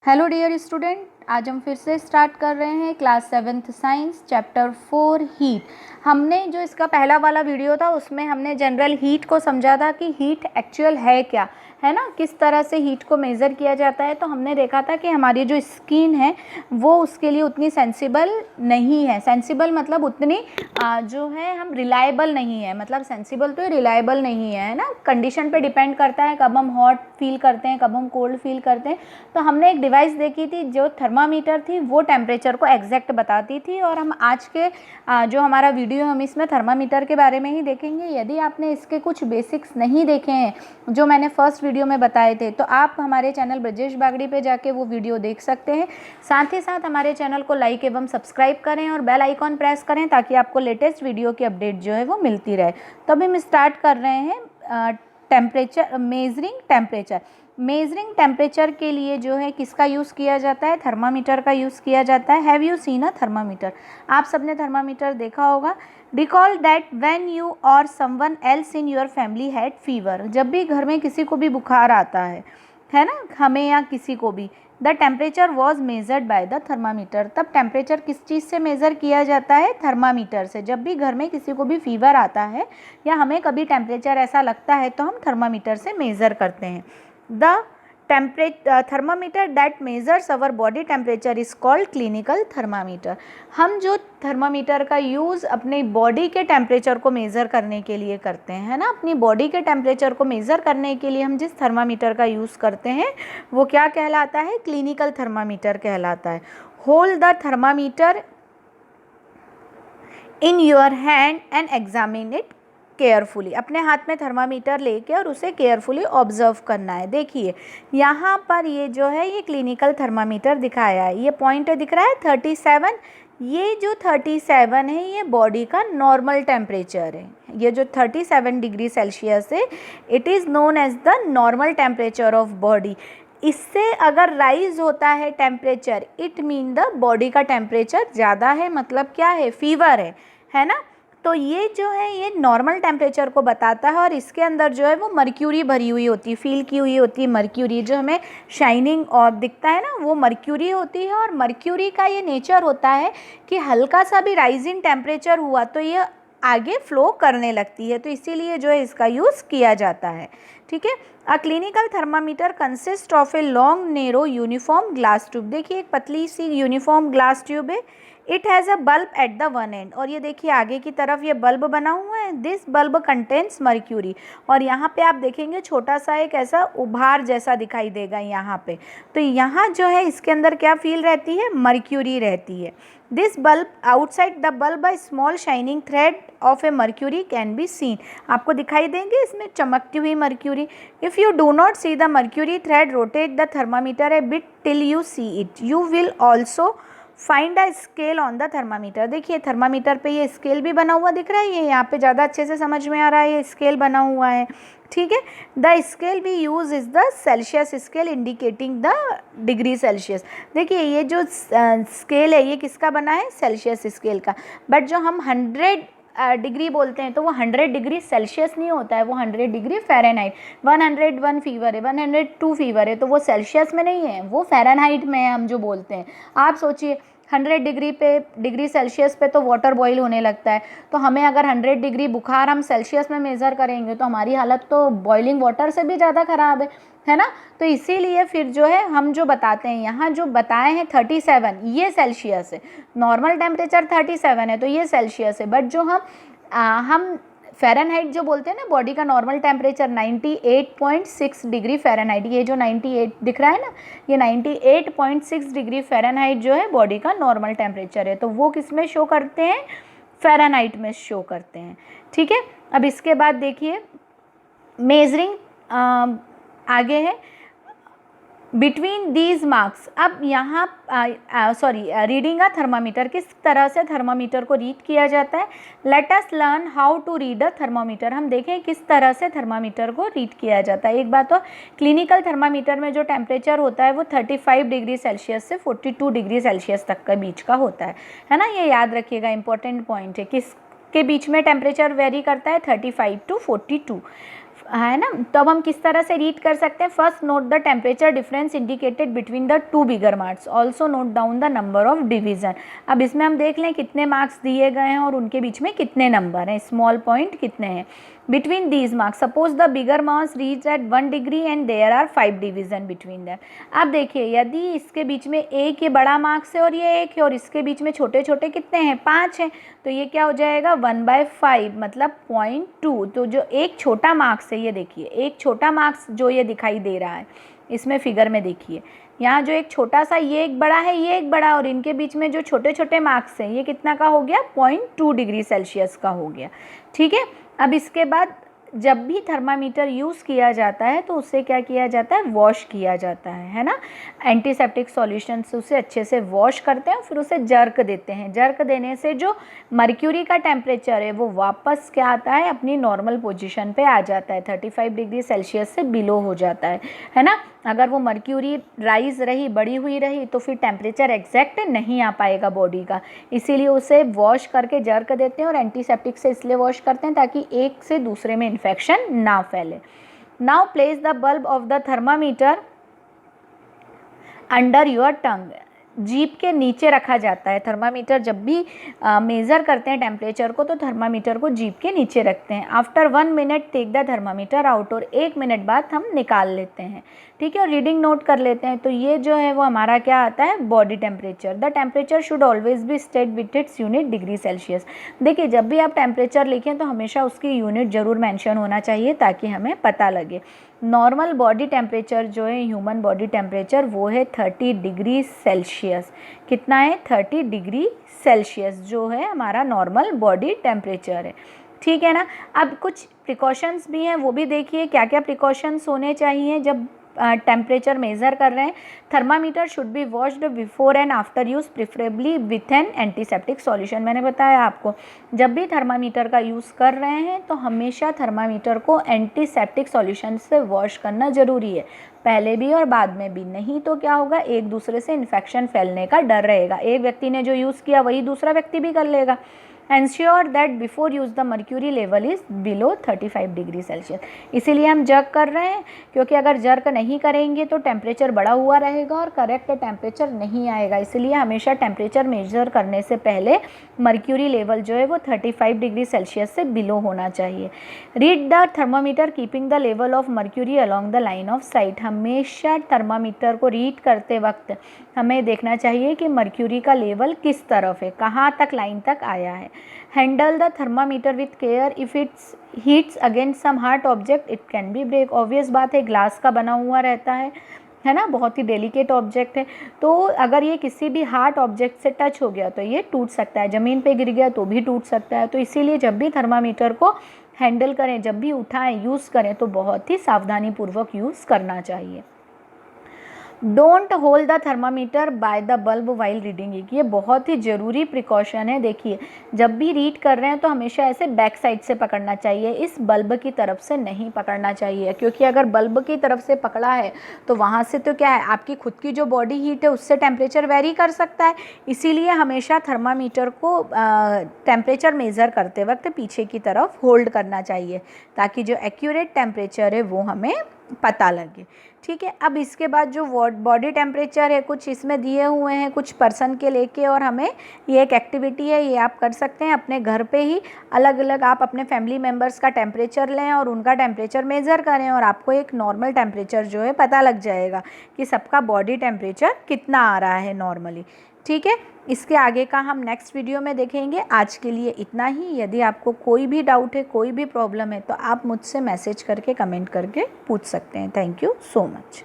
Hello dear student, आज हम फिर से स्टार्ट कर रहे हैं class 7th science chapter 4 heat. हमने जो इसका पहला वाला वीडियो था उसमें हमने जनरल हीट को समझा था कि हीट एक्चुअल है क्या, है ना, किस तरह से हीट को मेज़र किया जाता है। तो हमने देखा था कि हमारी जो स्किन है वो उसके लिए उतनी सेंसिबल नहीं है। सेंसिबल मतलब उतनी जो है हम रिलायबल नहीं है, मतलब सेंसिबल तो रिलायबल नहीं है ना, कंडीशन पे डिपेंड करता है कब हम हॉट फील करते हैं, कब हम कोल्ड फील करते हैं। तो हमने एक डिवाइस देखी थी जो थर्मामीटर थी, वो टेम्परेचर को एग्जैक्ट बताती थी। और हम आज के जो हमारा वीडियो हम इसमें थर्मामीटर के बारे में ही देखेंगे। यदि आपने इसके कुछ बेसिक्स नहीं देखे हैं जो मैंने फर्स्ट वीडियो में बताए थे, तो आप हमारे चैनल ब्रजेश बागड़ी पे जाके वो वीडियो देख सकते हैं। साथ ही साथ हमारे चैनल को लाइक एवं सब्सक्राइब करें और बेल आइकॉन प्रेस करें ताकि आपको लेटेस्ट वीडियो की अपडेट जो है वो मिलती रहे। तो अभी हम स्टार्ट कर रहे हैं टेम्परेचर, मेजरिंग टेम्परेचर के लिए जो है किसका यूज़ किया जाता है, थर्मामीटर का यूज़ किया जाता है। Have you seen a thermometer? आप सबने थर्मामीटर देखा होगा। रिकॉल दैट व्हेन यू और someone else in your family had fever, जब भी घर में किसी को भी बुखार आता है ना, हमें या किसी को भी, the temperature was measured by the thermometer. तब टेम्परेचर किस चीज़ से मेज़र किया जाता है? थर्मामीटर से। जब भी घर में किसी को भी फीवर आता है या हमें कभी टेम्परेचर ऐसा लगता है तो हम थर्मामीटर से मेज़र करते हैं। The thermometer that measures our body temperature is called clinical thermometer। हम जो थर्मामीटर का यूज़ अपने बॉडी के टेम्परेचर को मेज़र करने के लिए करते हैं, है ना, अपनी बॉडी के टेम्परेचर को मेज़र करने के लिए हम जिस थर्मामीटर का यूज़ करते हैं वो क्या कहलाता है? क्लिनिकल थर्मामीटर कहलाता है। Hold the thermometer in your hand and examine it carefully. अपने हाथ में थर्मामीटर लेके और उसे केयरफुली ऑब्जर्व करना है। देखिए यहाँ पर ये जो है ये क्लिनिकल थर्मामीटर दिखाया है, ये पॉइंट दिख रहा है 37। ये जो 37 है ये बॉडी का नॉर्मल टेम्परेचर है। ये जो 37 डिग्री सेल्सियस है it is known as the normal temperature of body. इससे अगर राइज होता है temperature, it mean the body का टेम्परेचर ज़्यादा है, मतलब क्या है? फीवर है ना। तो ये जो है ये नॉर्मल टेम्परेचर को बताता है और इसके अंदर जो है वो मर्क्यूरी भरी हुई होती है, फील की हुई होती है मर्क्यूरी। जो हमें शाइनिंग और दिखता है ना वो मर्क्यूरी होती है। और मर्क्यूरी का ये नेचर होता है कि हल्का सा भी राइज इन टेम्परेचर हुआ तो ये आगे फ्लो करने लगती है, तो इसीलिए जो है इसका यूज़ किया जाता है। ठीक है। A clinical thermometer consist of a long narrow uniform glass tube. देखिए एक पतली सी यूनिफॉर्म ग्लास ट्यूब है। It has a bulb at the one and, और ये देखिए आगे की तरफ ये बल्ब बना हुआ है। दिस बल्ब कंटेन्स मर्क्यूरी, और यहाँ पे आप देखेंगे छोटा सा एक ऐसा उभार जैसा दिखाई देगा यहाँ पे। तो यहाँ जो है इसके अंदर क्या फील रहती है? मर्क्यूरी रहती है। This bulb outside the bulb a small shining thread of A mercury can be seen. आपको दिखाई देंगे इसमें चमकती हुई mercury. If you do not see the mercury thread, rotate the thermometer A bit till you see it. You will also find a scale on the thermometer. देखिए thermometer पे ये scale भी बना हुआ दिख रहा है, ये यहाँ पे ज़्यादा अच्छे से समझ में आ रहा है, ये स्केल बना हुआ है। ठीक है। The scale we use is the Celsius scale indicating the degree Celsius. देखिए ये जो स्केल है ये किसका बना है? सेल्सियस स्केल का। बट जो हम 100 डिग्री बोलते हैं तो वो 100 डिग्री सेल्सियस नहीं होता है, वो 100 डिग्री फ़ारेनहाइट। 101 फीवर है, 102 फीवर है, तो वो सेल्सियस में नहीं है, वो फ़ारेनहाइट में है हम जो बोलते हैं। आप सोचिए 100 डिग्री सेल्सियस पे तो वाटर बॉईल होने लगता है, तो हमें अगर 100 डिग्री बुखार हम सेल्सियस में मेज़र करेंगे तो हमारी हालत तो बॉइलिंग वाटर से भी ज़्यादा ख़राब है ना। तो इसीलिए फिर जो है हम जो बताते हैं यहाँ जो बताए हैं 37, ये सेल्सियस है। नॉर्मल टेम्परेचर 37 है तो ये सेल्सियस है। बट जो हम फ़ारेनहाइट जो बोलते हैं ना, बॉडी का नॉर्मल टेम्परेचर 98.6 डिग्री फ़ारेनहाइट, ये जो 98 दिख रहा है ना, ये 98.6 डिग्री फ़ारेनहाइट जो है बॉडी का नॉर्मल टेम्परेचर है। तो वो किस में शो करते हैं? फ़ारेनहाइट में शो करते हैं। ठीक है। अब इसके बाद देखिए मेजरिंग आगे है बिटवीन दीज मार्क्स। अब यहाँ रीडिंग अ थर्मामीटर, किस तरह से थर्मामीटर को रीड किया जाता है। Let us learn how to read a thermometer. हम देखें किस तरह से थर्मामीटर को रीड किया जाता है। एक बात तो क्लिनिकल थर्मामीटर में जो टेम्परेचर होता है वो 35 डिग्री सेल्सियस से 42 डिग्री सेल्सियस तक का बीच का होता है ना। ये याद रखिएगा, इंपॉर्टेंट पॉइंट है। किस के बीच में टेम्परेचर वेरी करता है? 35 to 42। है ना। तो अब हम किस तरह से रीड कर सकते हैं, first note the temperature difference indicated between the two bigger marks, also note down the number of division. अब इसमें हम देख लें कितने मार्क्स दिए गए हैं और उनके बीच में कितने नंबर हैं, स्मॉल पॉइंट कितने हैं। between these marks, suppose the bigger marks reach at 1 degree and there are 5 division between them। अब देखिए यदि इसके बीच में एक ये बड़ा मार्क्स है और ये एक है और इसके बीच में छोटे छोटे कितने हैं, 5 हैं, तो ये क्या हो जाएगा 1/5 मतलब 0.2। तो जो एक छोटा मार्क्स है, ये देखिए एक छोटा मार्क्स जो ये दिखाई दे रहा है इसमें फिगर में देखिए, यहाँ जो एक छोटा सा ये एक बड़ा है, ये एक बड़ा, और इनके बीच में जो छोटे छोटे मार्क्स हैं ये कितना का हो गया 0.2 डिग्री सेल्सियस का हो गया। ठीक है। अब इसके बाद जब भी थर्मामीटर यूज़ किया जाता है तो उससे क्या किया जाता है, वॉश किया जाता है ना। एंटीसेप्टिक सॉल्यूशन से उसे अच्छे से वॉश करते हैं और फिर उसे जर्क देते हैं। जर्क देने से जो मर्क्यूरी का टेम्परेचर है वो वापस क्या आता है, अपनी नॉर्मल पोजीशन पे आ जाता है, 35 डिग्री सेल्सियस से बिलो हो जाता है ना। अगर वो मर्क्यूरी राइज रही, बढ़ी हुई रही, तो फिर टेम्परेचर एग्जैक्ट नहीं आ पाएगा बॉडी का, इसीलिए उसे वॉश करके जर्क देते हैं और एंटीसेप्टिक से इसलिए वॉश करते हैं ताकि एक से दूसरे में इन्फेक्शन ना फैले। Now place the bulb of the thermometer under your tongue. जीभ के नीचे रखा जाता है थर्मामीटर। जब भी मेज़र करते हैं टेम्परेचर को तो थर्मामीटर को जीभ के नीचे रखते हैं। After 1 minute take the thermometer out, और 1 मिनट बाद हम निकाल लेते हैं। ठीक है, और रीडिंग नोट कर लेते हैं। तो ये जो है वो हमारा क्या आता है, body temperature. The temperature should always be stayed with its unit degree Celsius. देखिए जब भी आप टेम्परेचर लिखें तो हमेशा उसकी यूनिट ज़रूर मेंशन होना चाहिए ताकि हमें पता लगे। नॉर्मल बॉडी टेम्परेचर जो है, ह्यूमन बॉडी टेम्परेचर, वो है 30 डिग्री सेल्सियस। कितना है, 30 डिग्री सेल्सियस जो है हमारा नॉर्मल बॉडी टेम्परेचर है। ठीक है ना। अब कुछ प्रिकॉशंस भी हैं, वो भी देखिए क्या क्या प्रिकॉशंस होने चाहिए जब टेम्परेचर मेज़र कर रहे हैं। Thermometer should be washed before and after use, preferably with an antiseptic solution. मैंने बताया आपको जब भी थर्मामीटर का यूज़ कर रहे हैं तो हमेशा थर्मामीटर को एंटीसेप्टिक सॉल्यूशन से वॉश करना ज़रूरी है, पहले भी और बाद में भी। नहीं तो क्या होगा, एक दूसरे से इन्फेक्शन फैलने का डर रहेगा। एक व्यक्ति ने जो यूज़ किया वही दूसरा व्यक्ति भी कर लेगा। Ensure that before use the mercury level is below 35 degree Celsius. इसीलिए हम जर्क कर रहे हैं, क्योंकि अगर जर्क नहीं करेंगे तो टेम्परेचर बढ़ा हुआ रहेगा और करेक्ट टेम्परेचर नहीं आएगा। इसलिए हमेशा टेम्परेचर मेजर करने से पहले मर्क्यूरी लेवल जो है वो 35 डिग्री सेल्सियस से बिलो होना चाहिए। Read the thermometer keeping the level of mercury along the line of site. हमेशा थर्मामीटर को रीड करते वक्त हमें देखना चाहिए कि मर्क्यूरी का लेवल किस तरफ है, कहाँ तक लाइन तक आया है। Handle the thermometer with care, if it's heats against some hard object it can be break. Obvious बात है, ग्लास का बना हुआ रहता है ना, बहुत ही डेलिकेट ऑब्जेक्ट है, तो अगर ये किसी भी हार्ड ऑब्जेक्ट से टच हो गया तो ये टूट सकता है, ज़मीन पे गिर गया तो भी टूट सकता है। तो इसीलिए जब भी थर्मामीटर को हैंडल करें, जब भी उठाएं, यूज़ करें तो बहुत ही सावधानीपूर्वक यूज़ करना चाहिए। Don't hold the thermometer by the bulb while reading it. ये बहुत ही ज़रूरी प्रिकॉशन है। देखिए जब भी रीड कर रहे हैं तो हमेशा ऐसे बैक साइड से पकड़ना चाहिए, इस बल्ब की तरफ से नहीं पकड़ना चाहिए, क्योंकि अगर बल्ब की तरफ से पकड़ा है तो वहाँ से तो क्या है, आपकी खुद की जो बॉडी हीट है उससे टेम्परेचर वेरी कर सकता है। इसीलिए हमेशा थर्मामीटर को टेम्परेचर मेज़र करते वक्त पीछे की तरफ होल्ड करना चाहिए ताकि जो एक्यूरेट टेम्परेचर है वो हमें पता लगे। ठीक है। अब इसके बाद जो बॉडी टेम्परेचर है कुछ इसमें दिए हुए हैं कुछ पर्सन के लेके, और हमें ये एक एक्टिविटी है, ये आप कर सकते हैं अपने घर पे ही। अलग अलग आप अपने फैमिली मेम्बर्स का टेम्परेचर लें और उनका टेम्परेचर मेज़र करें और आपको एक नॉर्मल टेम्परेचर जो है पता लग जाएगा कि सबका बॉडी टेम्परेचर कितना आ रहा है नॉर्मली। ठीक है। इसके आगे का हम नेक्स्ट वीडियो में देखेंगे। आज के लिए इतना ही। यदि आपको कोई भी डाउट है, कोई भी प्रॉब्लम है तो आप मुझसे मैसेज करके, कमेंट करके पूछ सकते हैं। Thank you so much.